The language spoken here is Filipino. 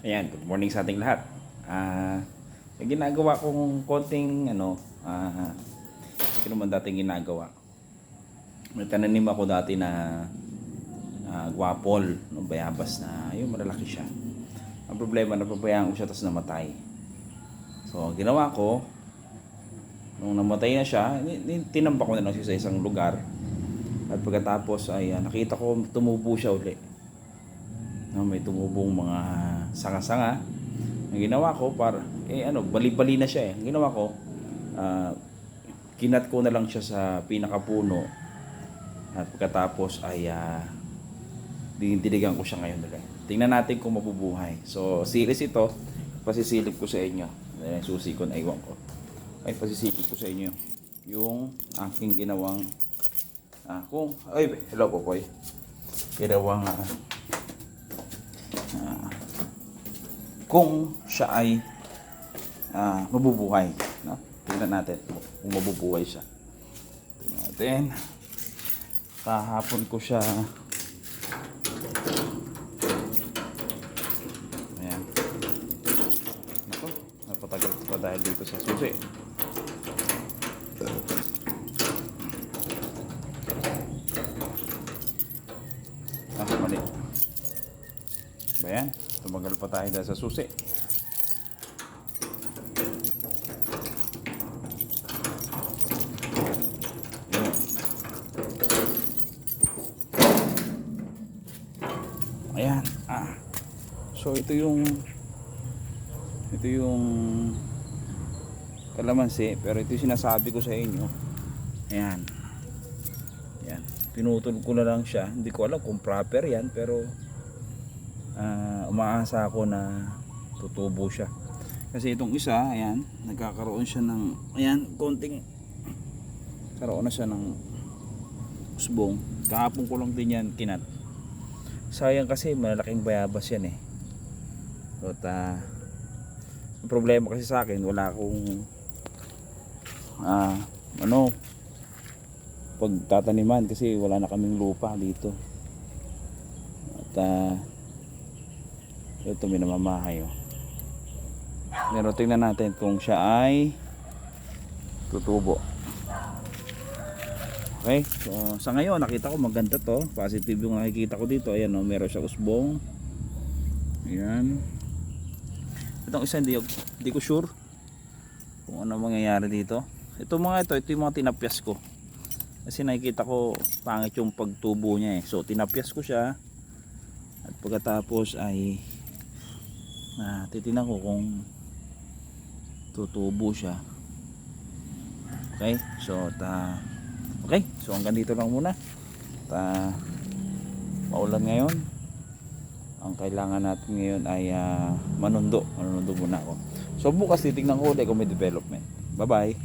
Ayan, good morning sa ating lahat. May ginagawa kong konting hindi ko naman dating ginagawa. May tananim ako dati na guapol, no, bayabas na yung malalaki siya. Ang problema, napabayaan ko siya tapos namatay. So, ang ginawa ko, nung namatay na siya, tinambak ko na lang siya sa isang lugar. At pagkatapos ay nakita ko tumubo siya uli. No, may tumubong mga sanga-sanga. Ang ginawa ko bali-bali na siya eh. Ang ginawa ko, kinat ko na lang siya sa pinakapuno. At pagkatapos ay dinidigan ko siya ngayon ulit. Tingnan natin kung mabubuhay. So, series ito, pasisilip ko sa inyo. Susi ko na iwan ko. Ay, pasisilip ko sa inyo yung aking ginawang hello Popoy. Ginawang kung siya ay mabubuhay, no? Tingnan natin kung mabubuhay siya. Tingnan natin. Kahapon ko siya ayan. Nako, napatagal pa dahil dito sa susi. Mali. Bayan, tumagal pa tayo dahil sa susi. Ayan. So ito yung kalamansi, pero ito yung sinasabi ko sa inyo. Ayan. Ayan. Pinutol ko na lang siya. Hindi ko alam kung proper yan, pero umaasa ako na tutubo siya. Kasi itong isa, ayan, nagkakaroon siya ng, ayan, karoon na siya ng usbong. Kahapon ko lang din yan kinat. Sayang kasi malaking bayabas yan eh. So, ang problema kasi sa akin, wala akong pagtataniman kasi wala na kaming lupa dito. At ito may namamahay oh. Pero tingnan natin kung siya ay tutubo. Okay, so sa ngayon nakita ko maganda to. Positive yung nakikita ko dito. Ayan oh, meron siya usbong. Ayan. Itong isa hindi ko sure kung ano mangyayari dito. Ito yung mga tinapyas ko. Kasi nakikita ko pangit yung pagtubo niya eh. So tinapyas ko siya. At pagkatapos ay titingnan ko kung tutubo siya. Okay, so hanggang dito lang muna. Maulan ngayon. Ang kailangan natin ngayon ay manundo muna ako. So bukas titingnan ko ulit kung may development. Bye bye.